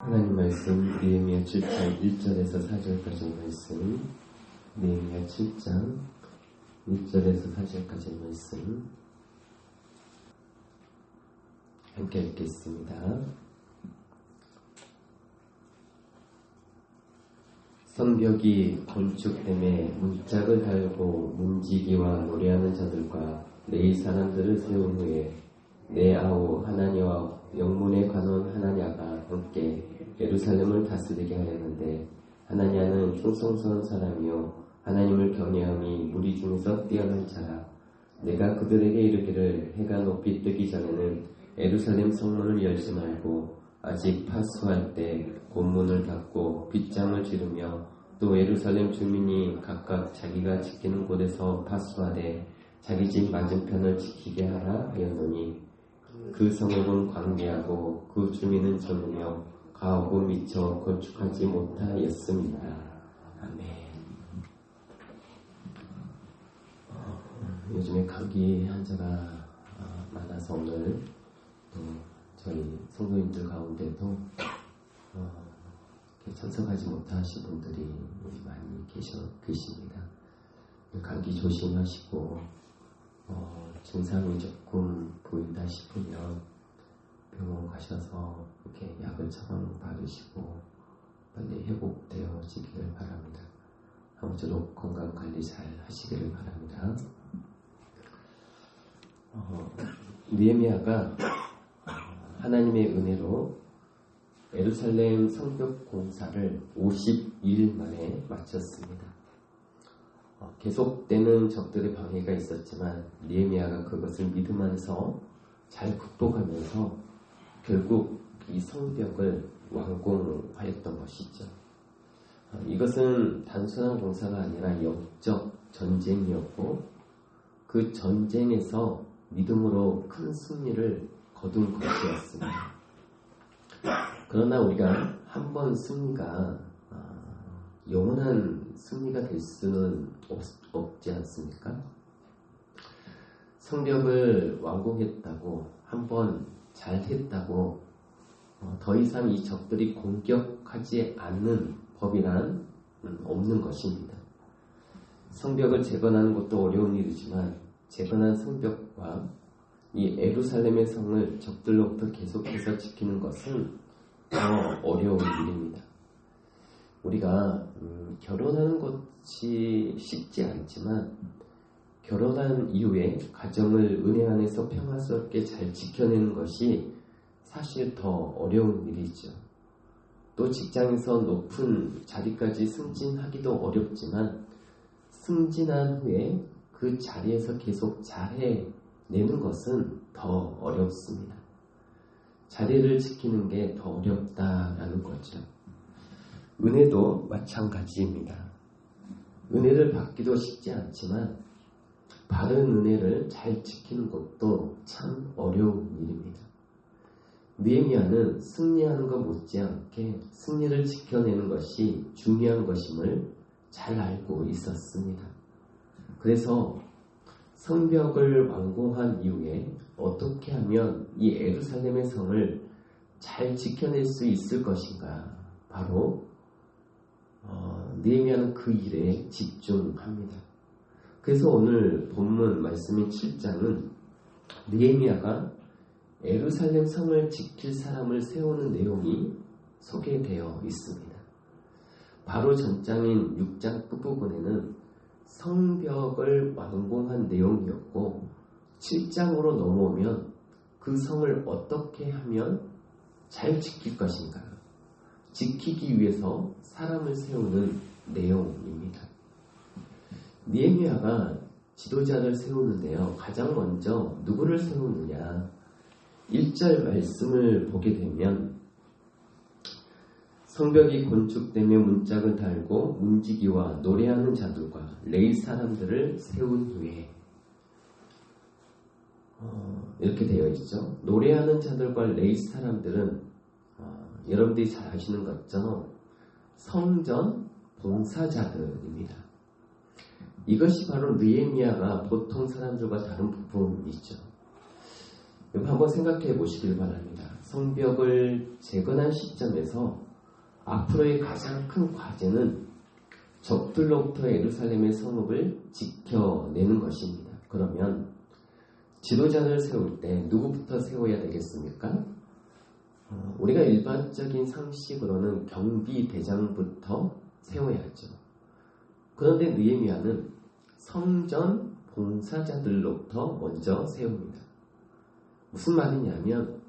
하나님 말씀 느헤미야 7장 1절에서 4절까지 말씀, 느헤미야 7장 1절에서 4절까지 말씀 함께 읽겠습니다. 성벽이 건축됨에 문짝을 달고 문지기와 노래하는 자들과 레위 사람들을 세운 후에 내 아우 하나냐와 영문의 관원 하나냐가 함께 예루살렘을 다스리게 하였는데, 하나냐는 충성스러운 사람이요 하나님을 경외함이 무리 중에서 뛰어난 자라. 내가 그들에게 이르기를 해가 높이 뜨기 전에는 예루살렘 성문을 열지 말고 아직 파수할 때 곤문을 닫고 빗장을 지르며 또 예루살렘 주민이 각각 자기가 지키는 곳에서 파수하되 자기 집 맞은편을 지키게 하라 하였노니, 그 성읍은 광대하고 그 주민은 젊으며 가하고 미쳐 건축하지 못하였습니다. 아멘. 요즘에 감기 환자가 많아서 오늘 또 저희 성도님들 가운데도 참석하지 못하신 분들이 많이 계십니다. 감기 조심하시고 증상이 조금 보인다 싶으면 병원 가셔서 이렇게 약을 처방 받으시고 빨리 회복되어지기를 바랍니다. 아무쪼록 건강관리 잘 하시기를 바랍니다. 느헤미야가 하나님의 은혜로 예루살렘 성벽 공사를 50일 만에 마쳤습니다. 계속되는 적들의 방해가 있었지만 느헤미야가 그것을 믿으면서 잘 극복하면서 결국 이 성벽을 완공하였던 것이죠. 이것은 단순한 공사가 아니라 영적 전쟁이었고, 그 전쟁에서 믿음으로 큰 승리를 거둔 것이었습니다. 그러나 우리가 한 번 승리가 영원한 승리가 될 수는 없지 않습니까? 성벽을 완공했다고, 한번 잘했다고 더 이상 이 적들이 공격하지 않는 법이란 없는 것입니다. 성벽을 재건하는 것도 어려운 일이지만 재건한 성벽과 이 예루살렘의 성을 적들로부터 계속해서 지키는 것은 더 어려운 일입니다. 우리가 결혼하는 것이 쉽지 않지만 결혼한 이후에 가정을 은혜 안에서 평화스럽게 잘 지켜내는 것이 사실 더 어려운 일이죠. 또 직장에서 높은 자리까지 승진하기도 어렵지만 승진한 후에 그 자리에서 계속 잘해내는 것은 더 어렵습니다. 자리를 지키는 게 더 어렵다라는 거죠. 은혜도 마찬가지입니다. 은혜를 받기도 쉽지 않지만 바른 은혜를 잘 지키는 것도 참 어려운 일입니다. 느헤미야는 승리하는 것 못지않게 승리를 지켜내는 것이 중요한 것임을 잘 알고 있었습니다. 그래서 성벽을 완공한 이후에 어떻게 하면 이 예루살렘의 성을 잘 지켜낼 수 있을 것인가, 바로 느헤미야는 그 일에 집중합니다. 그래서 오늘 본문 말씀인 7장은 느헤미야가 예루살렘 성을 지킬 사람을 세우는 내용이 소개되어 있습니다. 바로 전장인 6장 끝부분에는 성벽을 완공한 내용이었고, 7장으로 넘어오면 그 성을 어떻게 하면 잘 지킬 것인가, 지키기 위해서 사람을 세우는 내용입니다. 느헤미야가 지도자를 세우는데요, 가장 먼저 누구를 세우느냐, 1절 말씀을 보게 되면 성벽이 건축되며 문짝을 달고 문지기와 노래하는 자들과 레위 사람들을 세운 후에, 이렇게 되어 있죠. 노래하는 자들과 레위 사람들은 여러분들이 잘 아시는 것처럼 성전 봉사자들입니다. 이것이 바로 느헤미야가 보통 사람들과 다른 부분이죠. 한번 생각해 보시길 바랍니다. 성벽을 재건한 시점에서 앞으로의 가장 큰 과제는 적들로부터 예루살렘의 성읍을 지켜내는 것입니다. 그러면 지도자를 세울 때 누구부터 세워야 되겠습니까? 우리가 일반적인 상식으로는 경비대장부터 세워야죠. 그런데 느헤미야는 성전 봉사자들로부터 먼저 세웁니다. 무슨 말이냐면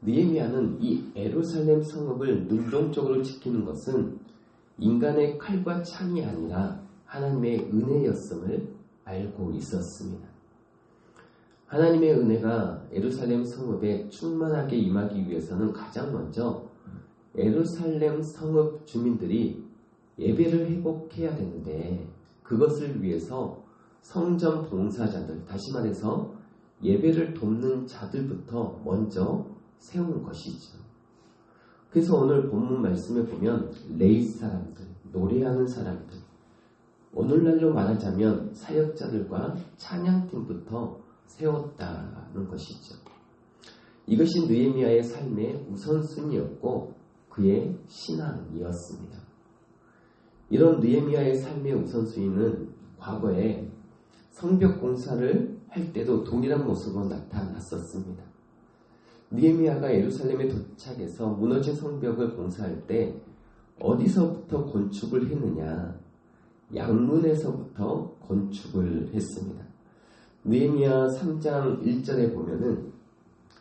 느헤미야는 이 예루살렘 성읍을 능동적으로 지키는 것은 인간의 칼과 창이 아니라 하나님의 은혜였음을 알고 있었습니다. 하나님의 은혜가 예루살렘 성읍에 충만하게 임하기 위해서는 가장 먼저 예루살렘 성읍 주민들이 예배를 회복해야 되는데 그것을 위해서 성전 봉사자들, 다시 말해서 예배를 돕는 자들부터 먼저 세우는 것이죠. 그래서 오늘 본문 말씀에 보면 레위 사람들, 노래하는 사람들, 오늘날로 말하자면 사역자들과 찬양팀부터 세웠다는 것이죠. 이것이 느헤미야의 삶의 우선순위였고 그의 신앙이었습니다. 이런 느헤미야의 삶의 우선순위는 과거에 성벽 공사를 할 때도 동일한 모습으로 나타났었습니다. 느헤미야가 예루살렘에 도착해서 무너진 성벽을 공사할 때 어디서부터 건축을 했느냐? 양문에서부터 건축을 했습니다. 느헤미야 3장 1절에 보면은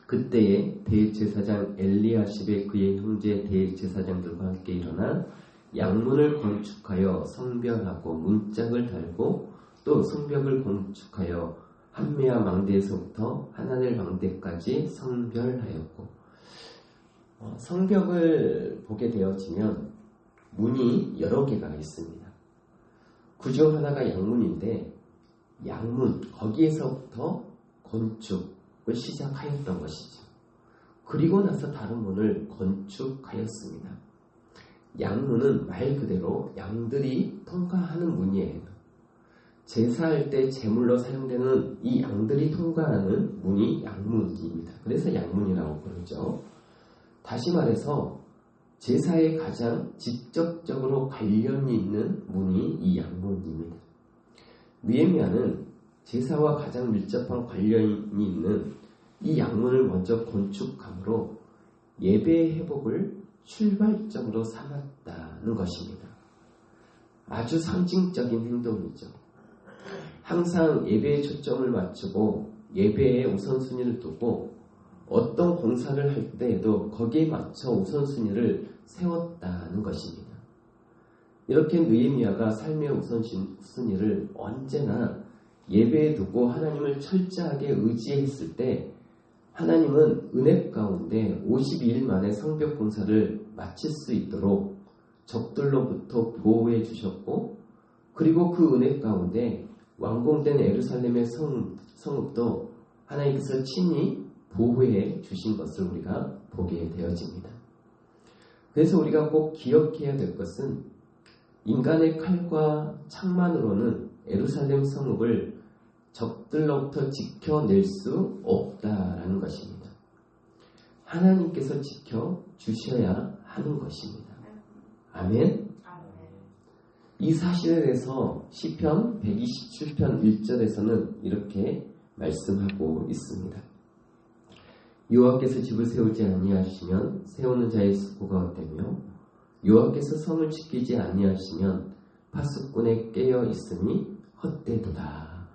그때에 대제사장 엘리야십의 그의 형제 대제사장들과 함께 일어나 양문을 건축하여 성별하고 문짝을 달고 또 성벽을 건축하여 한메아 망대에서부터 하나넬 망대까지 성별하였고 성벽을 보게 되어지면 문이 여러 개가 있습니다. 그중 하나가 양문인데 양문 거기에서부터 건축을 시작하였던 것이죠. 그리고 나서 다른 문을 건축하였습니다. 양문은 말 그대로 양들이 통과하는 문이에요. 제사할 때 제물로 사용되는 이 양들이 통과하는 문이 양문입니다. 그래서 양문이라고 부르죠. 다시 말해서 제사에 가장 직접적으로 관련이 있는 문이 이 양문입니다. 느헤미야는 제사와 가장 밀접한 관련이 있는 이 양문을 먼저 건축함으로 예배의 회복을 출발점으로 삼았다는 것입니다. 아주 상징적인 행동이죠. 항상 예배에 초점을 맞추고 예배에 우선순위를 두고 어떤 공사를 할 때에도 거기에 맞춰 우선순위를 세웠다는 것입니다. 이렇게 느헤미야가 삶의 우선순위를 언제나 예배에 두고 하나님을 철저하게 의지했을 때 하나님은 은혜 가운데 52일 만에 성벽 공사를 마칠 수 있도록 적들로부터 보호해 주셨고 그리고 그 은혜 가운데 완공된 예루살렘의 성읍도 하나님께서 친히 보호해 주신 것을 우리가 보게 되어집니다. 그래서 우리가 꼭 기억해야 될 것은 인간의 칼과 창만으로는 예루살렘 성읍을 적들로부터 지켜낼 수 없다라는 것입니다. 하나님께서 지켜주셔야 하는 것입니다. 아멘. 이 사실에 대해서 시편 127편 1절에서는 이렇게 말씀하고 있습니다. 여호와께서 집을 세우지 아니하시면 세우는 자의 수고가 헛되며 여호와께서 성을 지키지 아니하시면 파수꾼에 깨어 있음이 헛되도다.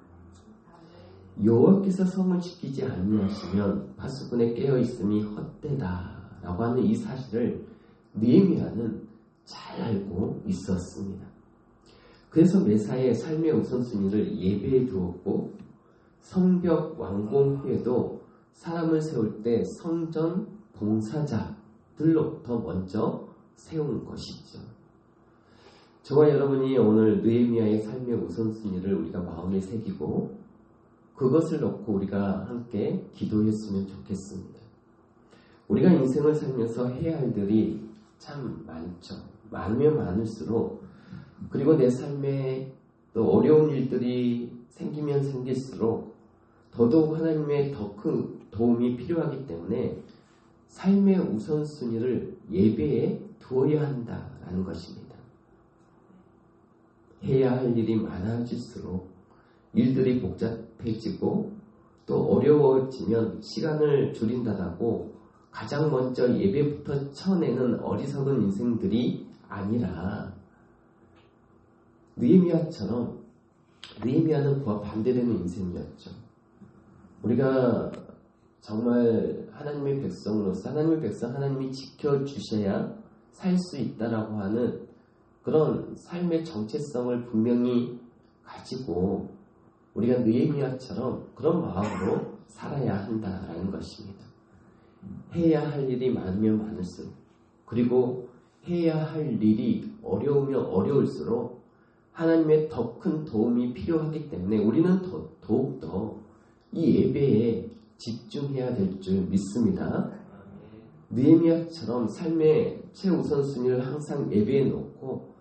여호와께서 성을 지키지 아니하시면 파수꾼에 깨어 있음이 헛되다라고 하는 이 사실을 느헤미야는 잘 알고 있었습니다. 그래서 매사에 삶의 우선순위를 예배에 두었고 성벽 완공 후에도 사람을 세울 때 성전 봉사자들로부터 먼저 세운 것이죠. 저와 여러분이 오늘 느헤미야의 삶의 우선순위를 우리가 마음에 새기고 그것을 놓고 우리가 함께 기도했으면 좋겠습니다. 우리가 인생을 살면서 해야 할 일이 참 많죠. 많으면 많을수록 그리고 내 삶에 또 어려운 일들이 생기면 생길수록 더더욱 하나님의 더 큰 도움이 필요하기 때문에 삶의 우선순위를 예배에 두어야 한다라는 것입니다. 해야 할 일이 많아질수록 일들이 복잡해지고 또 어려워지면 시간을 줄인다라고 가장 먼저 예배부터 쳐내는 어리석은 인생들이 아니라 느헤미야처럼, 느헤미야는 그와 반대되는 인생이었죠. 우리가 정말 하나님의 백성으로서 하나님의 백성 하나님이 지켜주셔야 살 수 있다라고 하는 그런 삶의 정체성을 분명히 가지고 우리가 느헤미야처럼 그런 마음으로 살아야 한다라는 것입니다. 해야 할 일이 많으면 많을수록, 그리고 해야 할 일이 어려우면 어려울수록 하나님의 더 큰 도움이 필요하기 때문에 우리는 더욱더 이 예배에 집중해야 될 줄 믿습니다. 느헤미야처럼 삶의 최우선순위를 항상 예배에 놓고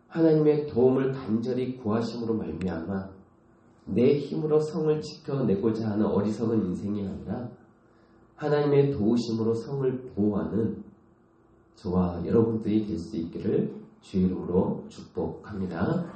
하나님의 도움을 간절히 구하심으로 말미암아 내 힘으로 성을 지켜내고자 하는 어리석은 인생이 아니라 하나님의 도우심으로 성을 보호하는 저와 여러분들이 될 수 있기를 주의 이름으로 축복합니다.